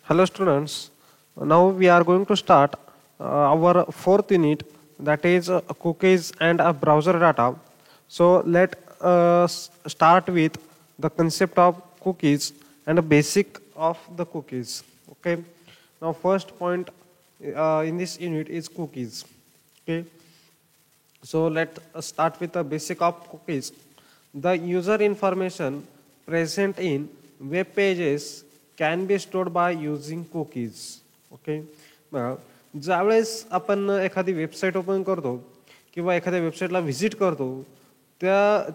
Hello students, now we are going to start our fourth unit, that is cookies and browser data. So let us start with the concept of cookies and the basic of the cookies. Okay, now first point in this unit is cookies. Okay, so let us start with the basic of cookies. The user information present in web pages can be stored by using cookies. Okay, ज्यावेळेस आपण एखादी website open करतो किंवा एखाद्या वेबसाईटला visit करतो,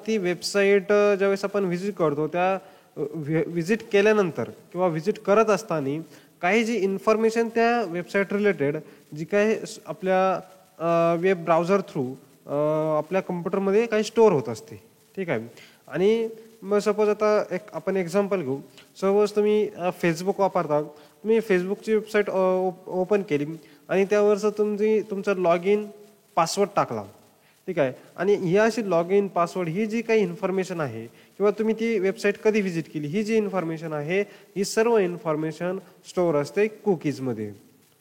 ती website ज्यावेळेस आपण व्हिजिट करतो त्या व्हिजिट केल्यानंतर किंवा व्हिजिट करत असताना काही जी इन्फॉर्मेशन त्या वेबसाईट रिलेटेड जी काही आपल्या वेब ब्राउझर थ्रू आपल्या कम्प्युटरमध्ये काही स्टोअर होत असते. ठीक आहे. आणि मग सपोज आता आपण एक्झाम्पल घेऊ. सपोज तुम्ही फेसबुक वापरता, तुम्ही फेसबुकची वेबसाईट ओपन केली आणि त्यावरचं तुमचा लॉग इन पासवर्ड टाकला. ठीक आहे. आणि ही अशी लॉग इन पासवर्ड ही जी काही इन्फॉर्मेशन आहे किंवा तुम्ही ती वेबसाईट कधी व्हिजिट केली ही जी इन्फॉर्मेशन आहे ही सर्व इन्फॉर्मेशन स्टोअर असते कुकीजमध्ये.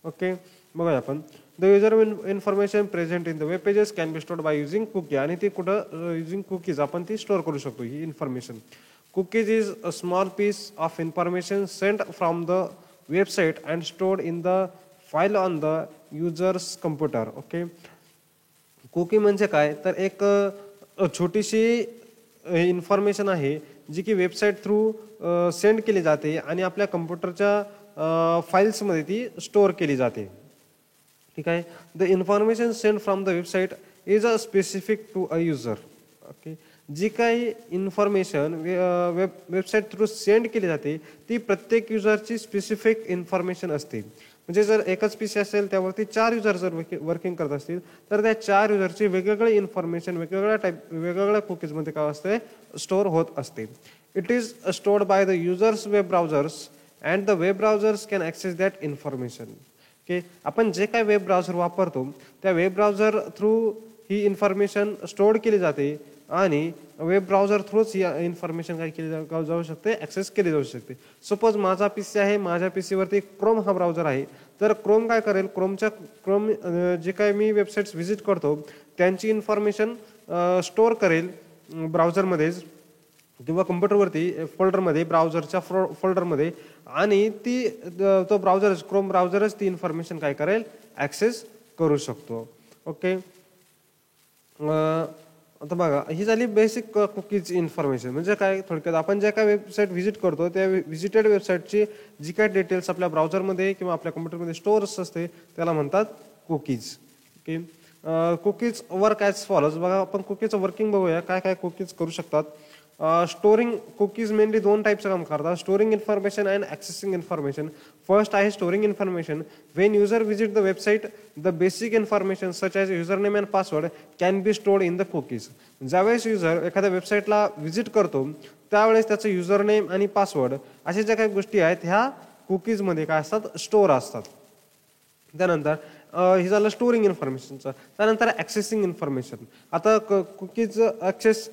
ओके, बघा आपण the user information present in the web pages can be stored by using cookie. आणि ती कुठं युझिंग कुकीज आपण ती स्टोअर करू शकतो ही information. Cookies is a small piece of information sent from the website and stored in the file on the user's computer. Okay, cookie म्हणजे काय तर एक छोटीशी इन्फॉर्मेशन आहे जी की वेबसाईट थ्रू सेंड केली जाते आणि आपल्या कम्प्युटरच्या फाईल्समध्ये ती स्टोअर केली जाते. ठीक आहे. The information send from the website is a specific to a user. Okay, जी काही इन्फॉर्मेशन वेबसाईट थ्रू सेंड केली जाते ती प्रत्येक युजरची स्पेसिफिक इन्फॉर्मेशन असते. म्हणजे जर एकच पीसी असेल त्यावरती 4 युजर जर वर्किंग करत असतील तर त्या 4 युजरची वेगवेगळी इन्फॉर्मेशन वेगवेगळ्या कुकीजमध्ये काय असते स्टोअर होत असते. It is stored by the users web browsers and the web browsers can access that information. Okay, आपण जे काय वेब ब्राउझर वापरतो त्या वेब ब्राउझर थ्रू ही इन्फॉर्मेशन स्टोअर केली जाते आणि वेब ब्राउझर थ्रूच ही इन्फॉर्मेशन काय केली जाऊ शकते ॲक्सेस केली जाऊ शकते. सपोज माझा पीसी आहे, माझ्या पीसीवरती क्रोम हा ब्राउझर आहे, तर क्रोम काय करेल क्रोम जे काय मी वेबसाईट्स व्हिजिट करतो त्यांची इन्फॉर्मेशन स्टोअर करेल ब्राउझरमध्येच किंवा कम्प्युटरवरती फोल्डरमध्ये ब्राउझरच्या फोल्डरमध्ये आणि तो ब्राउझर क्रोम ब्राउझरच ती इन्फॉर्मेशन काय करेल ॲक्सेस करू शकतो. ओके, आता बघा ही झाली बेसिक कुकीज इन्फॉर्मेशन. म्हणजे काय थोडक्यात आपण ज्या काय वेबसाईट व्हिजिट करतो त्या व्हिजिटेड वेबसाईटची जी काय डिटेल्स आपल्या ब्राउझरमध्ये किंवा आपल्या कम्प्युटरमध्ये स्टोअर्स असते त्याला म्हणतात cookies. Okay, cookies work as follows. बघा आपण कुकीचं वर्किंग बघूया काय काय कुकीज करू शकतात. स्टोरिंग कुकीज मेनली 2 टाईपचं काम करतात, storing information and accessing information. First आहे storing information. When user visit the website the basic information such as user name and password can be stored in the cookies. ज्यावेळेस user एखाद्या वेबसाईटला visit करतो त्यावेळेस त्याचं युजर नेम आणि password अशा ज्या काही गोष्टी आहेत ह्या कुकीजमध्ये काय असतात स्टोअर असतात. त्यानंतर हे झालं स्टोरिंग इन्फॉर्मेशनचं. त्यानंतर ॲक्सेसिंग इन्फॉर्मेशन. आता कुकीज ॲक्सेस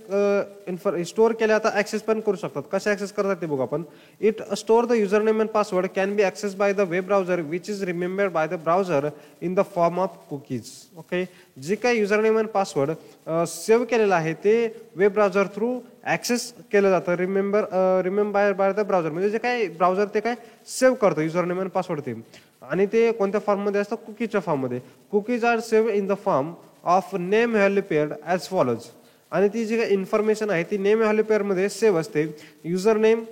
स्टोअर केल्या आता ॲक्सेस पण करू शकतात. कसे ॲक्सेस करतात ते बघू आपण. It store the user name and password can B access by the web browser which is remembered by the browser in the form of cookies. Okay, जे काही user name and password save केलेलं आहे ते web browser through access केलं जातं. Remember by the browser म्हणजे जे काय ब्राउझर ते काय सेव्ह करतं युजर नेम अँड पासवर्ड ते. आणि ते कोणत्या फॉर्ममध्ये असतं कुकीच्या फॉर्ममध्ये. Cookies are save in the form of name value pair as follows. आणि ती जी काही इन्फॉर्मेशन आहे ती नेम व्हॅल्यू पेअरमध्ये सेव्ह असते. युजर नेम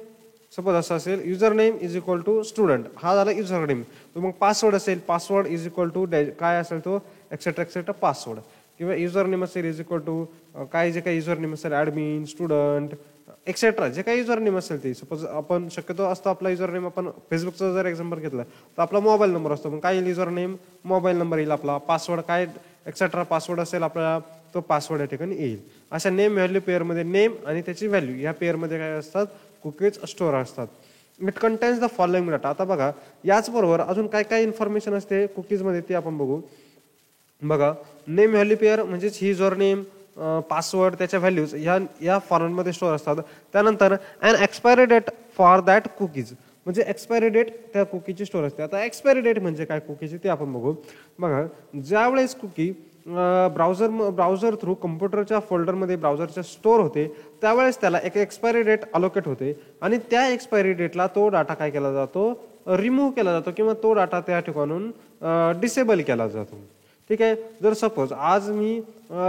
सपोज असं असेल user name is equal to student, हा झाला युजर नेम. मग पासवर्ड असेल पासवर्ड इज इक्वल टू काय असेल तो एक्सेट्रा पासवर्ड. किंवा युजर नेम असेल इज इक्वल टू काय जे काही युजर नेम असेल ॲडमिन स्टुडंट एक्सेट्रा जे काही युजर नेम असेल ते. सपोज आपण शक्यतो असतो आपला युजर नेम आपण फेसबुकचा जर एक्झाम्पल घेतला तर आपला मोबाईल नंबर असतो. मग काय येईल युजर नेम मोबाईल नंबर येईल आपला. पासवर्ड काय एक्सेट्रा पासवर्ड असेल आपल्याला तो पासवर्ड या ठिकाणी येईल. अशा नेम व्हॅल्यू पेअरमध्ये नेम आणि त्याची व्हॅल्यू या पेअरमध्ये काय असतात कुकीज स्टोअर असतात. It contains the following data. आता बघा याचबरोबर अजून काय काय इन्फॉर्मेशन असते कुकीजमध्ये ते आपण बघू. बघा नेम व्हॅल्यू पेअर म्हणजेच युजर नेम पासवर्ड त्याच्या व्हॅल्यूज या फॉर्मॅटमध्ये स्टोअर असतात. त्यानंतर and expiry date for that cookies म्हणजे एक्सपायरी डेट त्या कुकीची स्टोर असते. आता एक्सपायरी डेट म्हणजे काय कुकीची ते आपण बघू. बघा, ज्यावेळेस कुकी ब्राउझर थ्रू कम्प्युटरच्या फोल्डरमध्ये ब्राउझरच्या स्टोर होते, त्यावेळेस त्याला एक एक्सपायरी डेट अलोकेट होते आणि त्या एक्सपायरी डेटला तो डाटा काय केला जातो, रिमूव्ह केला जातो किंवा तो डाटा त्या ठिकाणून डिसेबल केला जातो. ठीक आहे. जर सपोज आज मी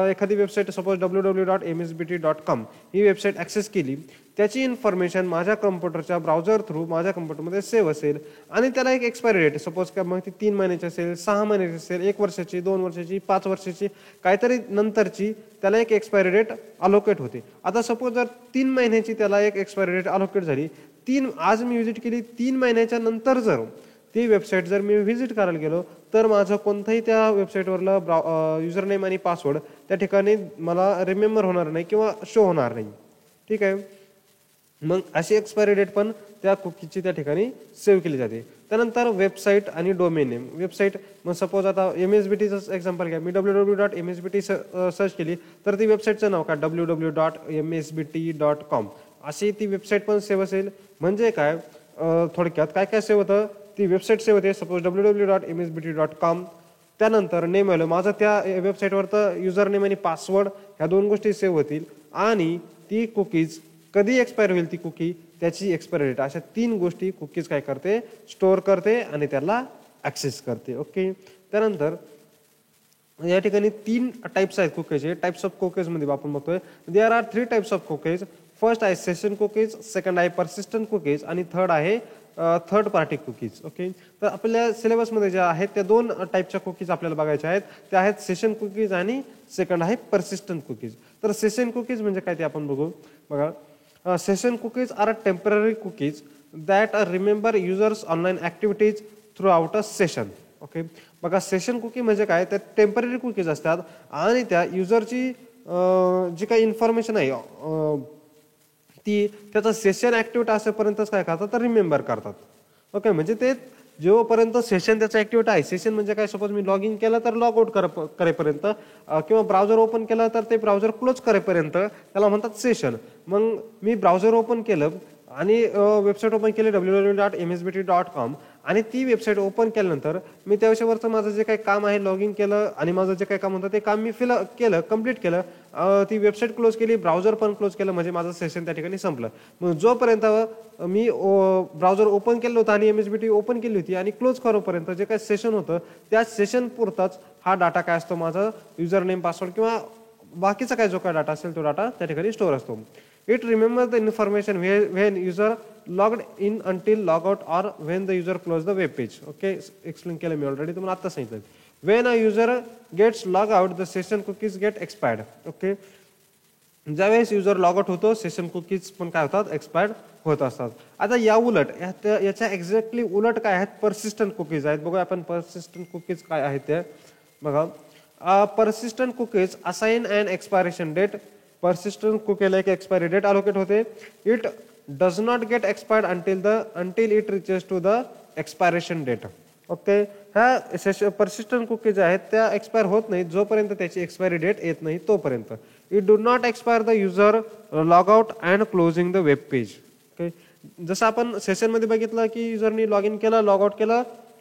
एखादी वेबसाईट सपोज www.msbt.com ही वेबसाईट ॲक्सेस केली, त्याची इन्फॉर्मेशन माझ्या कम्प्युटरच्या ब्राउझर थ्रू माझ्या कम्प्युटरमध्ये सेव्ह असेल आणि त्याला एक एक्सपायरी डेट सपोज काय मग ती 3 महिन्याची असेल, 6 महिन्याची असेल, 1 वर्षाची, 2 वर्षाची, 5 वर्षाची, काहीतरी नंतरची त्याला एक एक्सपायरी डेट अलोकेट होते. आता सपोज जर 3 महिन्याची त्याला एक एक्सपायरी डेट अलोकेट झाली, आज मी व्हिजिट केली, 3 महिन्याच्या नंतर जर ती वेबसाईट जर मी व्हिजिट करायला गेलो तर माझं कोणतंही त्या वेबसाईटवरलं युजर नेम आणि पासवर्ड त्या ठिकाणी मला रिमेंबर होणार नाही किंवा शो होणार नाही. ठीक आहे. मग अशी एक्सपायरी डेट पण त्या कुकीची त्या ठिकाणी सेव्ह केली जाते. त्यानंतर वेबसाईट आणि डोमेन नेम. वेबसाईट मग सपोज आता MSBTचं एक्झाम्पल घ्या, मी www.msbt सर्च केली तर ती वेबसाईटचं नाव काय www.msbt.com अशी ती वेबसाईट पण सेव्ह असेल. म्हणजे काय थोडक्यात काय काय सेव्ह होतं, ती वेबसाईट सेव्ह होते सपोज www.msbt.com. त्यानंतर नेम आलं माझं त्या वेबसाईटवरचं युजर नेम आणि पासवर्ड, ह्या 2 गोष्टी सेव्ह होतील आणि ती कुकीज कधी एक्सपायर होईल ती कुकी, त्याची एक्सपायरी डेट, अशा 3 गोष्टी कुकीज काय करते, स्टोअर करते आणि त्याला ॲक्सेस करते. ओके. त्यानंतर या ठिकाणी 3 टाईप्स आहेत कुकीजचे. टाईप्स ऑफ कुकीजमध्ये आपण बघतोय there are 3 types of cookies. First आहे सेशन कुकीज, सेकंड आहे परसिस्टंट कुकीज आणि थर्ड आहे थर्ड पार्टी कुकीज. ओके. तर आपल्या सिलेबसमध्ये ज्या आहेत त्या 2 टाईपच्या कुकीज आपल्याला बघायच्या आहेत. त्या आहेत सेशन कुकीज आणि सेकंड आहे परसिस्टंट कुकीज. तर सेशन कुकीज म्हणजे काय ते आपण बघू. बघा, session cookies are a temporary cookies that remember users online activities through out a session. Okay. बघा, सेशन कुकी म्हणजे काय, त्या टेम्पररी कुकीज असतात आणि त्या युजरची जी काही इन्फॉर्मेशन आहे ती त्याचं सेशन ॲक्टिव्हिटी असेपर्यंतच काय करतात तर रिमेंबर करतात. ओके. म्हणजे ते जेव्हापर्यंत सेशन त्याचं ॲक्टिव्हिटी आहे, सेशन म्हणजे काय सपोज मी लॉग इन केलं तर लॉग आउट करेपर्यंत किंवा ब्राउझर ओपन केलं तर ते ब्राउझर क्लोज करेपर्यंत त्याला म्हणतात सेशन. मग मी ब्राउझर ओपन केलं आणि वेबसाईट ओपन केली www.msbt.com आणि ती वेबसाईट ओपन केल्यानंतर मी त्या विषयावरचं माझं जे काही काम आहे लॉग इन केलं आणि माझं जे काही काम होतं ते काम मी कंप्लीट केलं, ती वेबसाईट क्लोज केली, ब्राउझर पण क्लोज केलं, म्हणजे माझं सेशन त्या ठिकाणी संपलं. मग जोपर्यंत मी ब्राउझर ओपन केलं होतं आणि MSBT ओपन केली होती आणि क्लोज करोपर्यंत जे काही सेशन होतं त्या सेशन पुरताच हा डाटा काय असतो, माझा युजर नेम पासवर्ड किंवा बाकीचा काय जो काय डाटा असेल तो डाटा त्या ठिकाणी स्टोअर असतो. It remember the information when user logged in until log out or when the user close the web page. Okay. Explain केलं मी ऑलरेडी, तुम्हाला आता सांगितलं. When a user gets log out the session cookies get expired. Okay. ज्यावेळेस user log out होतो session cookies पण काय होतात, एक्सपायर्ड होत असतात. आता या उलट याच्या एक्झॅक्टली उलट काय आहेत, परसिस्टंट कुकीज आहेत. बघूया आपण परसिस्टंट कुकीज काय आहेत ते. बघा, persistent cookies assign an expiration date. persistent cookie-ला एक expiry date allocate होते. It does not get expired until it reaches to the expiration date. Okay. ह्या persistent cookies ज्या आहेत त्या एक्सपायर होत नाहीत जोपर्यंत त्याची एक्सपायरी डेट येत नाही तोपर्यंत. It do not expire the user log out and closing the web page. Okay. जसं आपण सेशनमध्ये बघितलं की युजरनी लॉग इन केलं,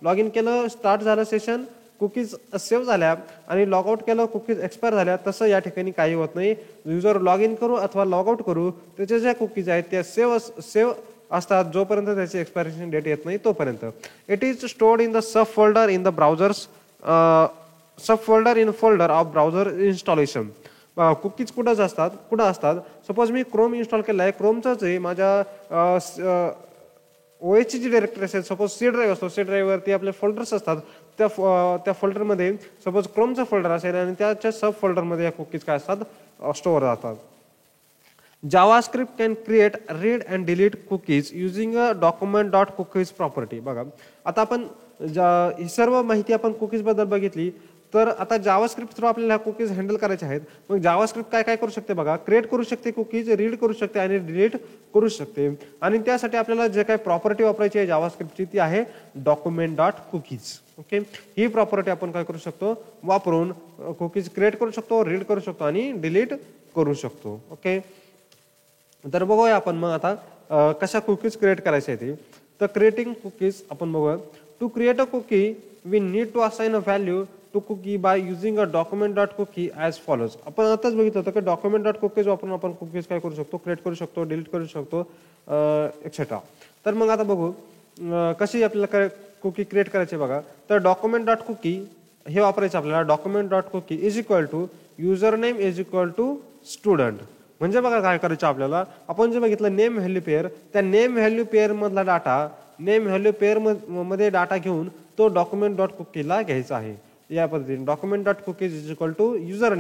लॉग इन केलं, स्टार्ट झालं सेशन, कुकीज सेव्ह झाल्या आणि लॉग आउट केलं, कुकीज एक्सपायर झाल्या, तसं या ठिकाणी काही होत नाही. युजर लॉग इन करू अथवा लॉग आउट करू त्याच्या ज्या कुकीज आहेत त्या सेव्ह असतात जोपर्यंत त्याची एक्सपायरेशन डेट येत नाही तोपर्यंत. It is stored in the sub folder in the browsers sub folder in folder of browser installation. Cookies कुठं असतात, सपोज मी क्रोम इन्स्टॉल केलं आहे, क्रोमचंच आहे माझ्या OSची जी डायरेक्टरी असेल, सपोज सी ड्राईव्ह असतो, सी ड्राईव्हवरती आपले फोल्डर्स असतात, त्या फोल्डरमध्ये सपोज क्रोमचा फोल्डर असेल आणि त्याच्या सब फोल्डरमध्ये या कुकीज काय असतात, स्टोअर राहतात. JavaScript can create read and delete cookies using a document.cookies property. बघा, आता आपण ही सर्व माहिती आपण कुकीज बद्दल बघितली, तर आता जावास्क्रिप्ट थ्रू आपल्याला कुकीज हँडल करायचे आहेत. मग जावास्क्रिप्ट काय काय करू शकते बघा, क्रिएट करू शकते कुकीज, रीड करू शकते आणि डिलीट करू शकते. आणि त्यासाठी आपल्याला जे काही प्रॉपर्टी वापरायची आहे जावास्क्रिप्टची ती आहे document.cookies. ओके. ही प्रॉपर्टी आपण काय करू शकतो, वापरून कुकीज क्रिएट करू शकतो, रीड करू शकतो आणि डिलीट करू शकतो. ओके. तर बघूया आपण मग आता कशा कुकीज क्रिएट करायच्या आहेत. तर क्रिएटिंग कुकीज आपण बघूया. To create a cookie we need to assign a value to cookie by using a document dot cookie as follows. आपण आताच बघितलं होतं की डॉक्युमेंट डॉट कुकीज वापरून आपण कुकीज काय करू शकतो, क्रिएट करू शकतो, डिलीट करू शकतो एक्सेट्रा. तर मग आता बघू कशी आपल्याला कुकी क्रिएट करायची बघा. तर डॉक्युमेंट डॉट कुकी हे वापरायचं आपल्याला. Document dot cookie is equal to user name is equal to student. म्हणजे बघा काय करायचं आपल्याला, आपण जे बघितलं नेम व्हॅल्यू पेअर, त्या नेम व्हॅल्यू पेअर मधला डाटा नेम व्हॅल्यू पेअर मध्ये डाटा घेऊन तो डॉक्युमेंट डॉट कुकीला घ्यायचा आहे. या पद्धतीने document dot cookies is equal to user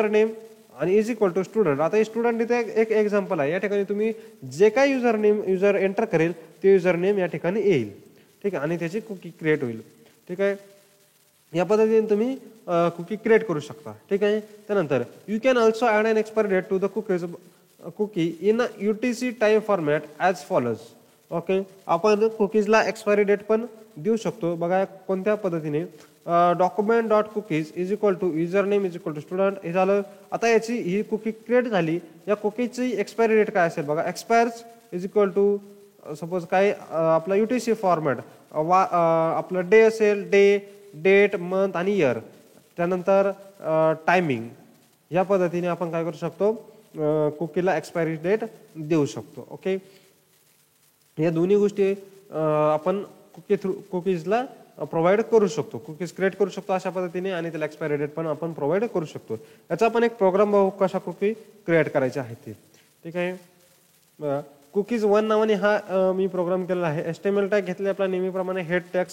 name आणि इज इक्वल टू स्टुडंट. आता स्टुडंट इथे एक एक्झाम्पल आहे. या ठिकाणी तुम्ही जे काही युजर एंटर करेल ते युजर नेम या ठिकाणी येईल. ठीक आहे, आणि त्याची कुकी क्रिएट होईल. ठीक आहे, या पद्धतीने तुम्ही कुकी क्रिएट करू शकता. ठीक आहे, त्यानंतर you can also add an expiry date to the cookie in UTC type format as follows. Okay, आपण कुकीजला एक्सपायरी डेट पण देऊ शकतो. बघा कोणत्या पद्धतीने. Document dot cookies is equal to user name is equal to student हे झालं. आता याची ही कुकी क्रिएट झाली. या कुकीची एक्सपायरी डेट काय असेल बघा. Expires is equal to suppose काय आपला UTC फॉर्मॅट आपलं डे असेल, डेट, मंथ आणि इयर, त्यानंतर टायमिंग. या पद्धतीने आपण काय करू शकतो, कुकीला एक्सपायरी डेट देऊ शकतो. ओके, या दोन्ही गोष्टी आपण कुकीजला प्रोव्हाइड करू शकतो. कुकीज क्रिएट करू शकतो अशा पद्धतीने आणि त्याला एक्सपायरी डेट पण आपण प्रोव्हाइड करू शकतो. याचा आपण एक प्रोग्राम बघू कशा कुकी क्रिएट करायचे आहे ते. ठीक आहे, कुकीज 1 नावाने हा मी प्रोग्राम केलेला आहे. HTML टॅग घेतले आपला नेहमीप्रमाणे, हेड टॅग,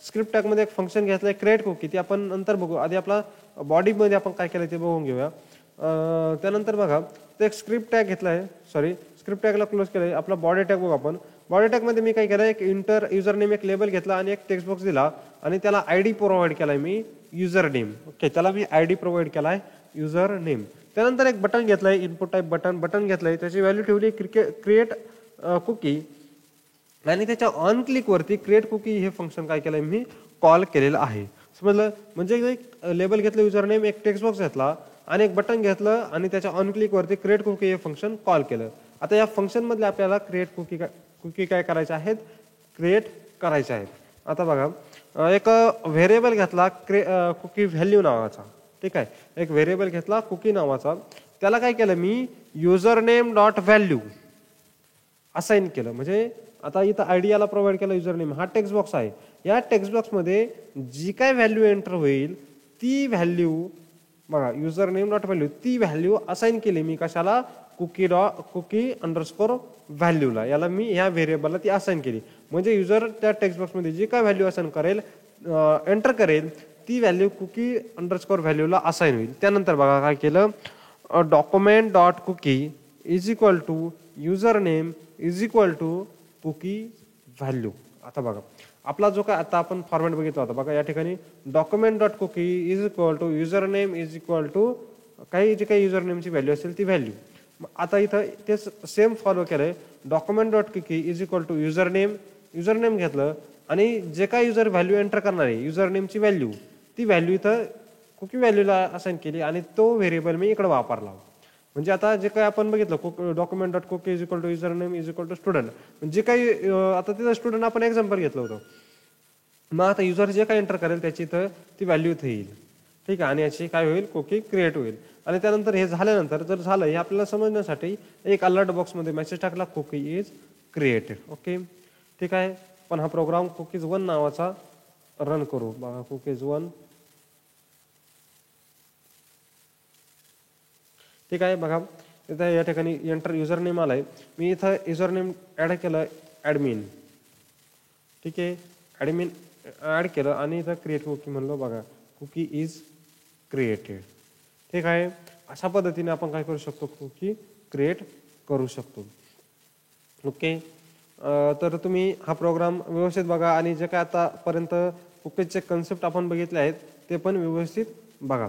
स्क्रिप्ट टॅग मध्ये एक फंक्शन घेतलंय क्रिएट कुकी, ती आपण नंतर बघू. आधी आपला बॉडीमध्ये आपण काय केलं ते बघून घेऊया. त्यानंतर बघा ते एक स्क्रिप्ट टॅग घेतलाय, स्क्रिप्ट टॅगला क्लोज केलंय. आपला बॉडी टॅग बघू आपण. बॉडी टॅग मध्ये मी काय केलं, एक युजर नेम एक लेबल घेतला आणि एक टेक्स्ट बॉक्स दिला आणि त्याला ID प्रोव्हाइड केलाय मी युजर नेम. ओके, त्याला मी ID प्रोव्हाइड केलाय युजर नेम. त्यानंतर एक बटन घेतलंय, इनपुट टाईप बटन घेतलंय, त्याची व्हॅल्यू ठेवली क्रिएट कुकी आणि त्याच्या ऑन क्लिक वरती क्रिएट कुकी हे फंक्शन काय केलंय मी कॉल केलेलं आहे. समजलं, म्हणजे एक लेबल घेतलं युजर नेम, एक टेक्स्ट बॉक्स घेतला आणि एक बटन घेतलं आणि त्याच्या ऑन क्लिक वरती क्रिएट कुकी हे फंक्शन कॉल केलं. आता या फंक्शन मधले आपल्याला क्रिएट कुकी काय करायचे आहेत, क्रिएट करायचे आहेत. आता बघा एक व्हेरिएबल घेतला कुकी व्हॅल्यू नावाचा. ठीक आहे, एक व्हेरिएबल घेतला कुकी नावाचा, त्याला काय केलं मी user name dot value assign केलं. म्हणजे आता इथं ID याला प्रोव्हाइड केला युजर नेम, हा टेक्स्ट बॉक्स आहे. या टेक्स्ट बॉक्स मध्ये जी काय व्हॅल्यू एंटर होईल ती व्हॅल्यू बघा युजर नेम डॉट व्हॅल्यू, ती व्हॅल्यू असाइन केली मी कशाला, कुकी अंडरस्कोर व्हॅल्यूला. याला मी ह्या व्हेरिएबलला ती असाइन केली. म्हणजे युजर त्या टेक्स्ट बॉक्स मध्ये जी काय व्हॅल्यू असाइन करेल, एंटर करेल, ती व्हॅल्यू कुकी अंडरस्कोर व्हॅल्यूला असाइन होईल. त्यानंतर बघा काय केलं, document dot cookie is equal to user name is equal to cookie value. आता बघा आपला जो काय आता आपण फॉर्मॅट बघितला होता बघा, या ठिकाणी document dot cookie is equal to user name is equal to काही जी काही युजर नेमची व्हॅल्यू असेल ती व्हॅल्यू. आता इथं तेच सेम फॉलो केलंय. Document dot cookie is equal to user name घेतलं आणि जे काही युजर व्हॅल्यू एंटर करणार आहे युजर नेमची व्हॅल्यू, ती व्हॅल्यू इथं कुकी व्हॅल्यूला असाइन केली आणि तो व्हेरिएबल मी इकडे वापरला. म्हणजे आता जे काही आपण बघितलं document dot cookie is equal to user name is equal to student, म्हणजे काही आता तिथं स्टुडंट आपण एक्झाम्पल घेतलं होतं. मग आता युजर जे काही एंटर करेल त्याची इथं ती व्हॅल्यू इथं येईल. ठीक आहे, आणि याची काय होईल, कुकी क्रिएट होईल. आणि त्यानंतर हे झाल्यानंतर जर झालं हे आपल्याला समजण्यासाठी एक अलर्ट बॉक्समध्ये मेसेज टाकला कुकी इज क्रिएटेड. ओके, ठीक आहे. पण हा प्रोग्राम कुकीज 1 नावाचा रन करू बघा. कुकीज 1, ठीक आहे. बघा इथं या ठिकाणी एंटर युजर नेम आलाय, मी इथं युजर नेम ऍड केलं ऍडमिन. ठीक आहे, ऍडमिन ऍड केलं आणि इथं क्रिएट कुकी म्हणलं. बघा कुकी इज क्रिएटेड. ठीक आहे, अशा पद्धतीने आपण काय करू शकतो, कुकी क्रिएट करू शकतो. ओके, तर तुम्ही हा प्रोग्राम व्यवस्थित बघा आणि जे काय आतापर्यंत कुकीजचे कन्सेप्ट आपण बघितले आहेत ते पण व्यवस्थित बघा.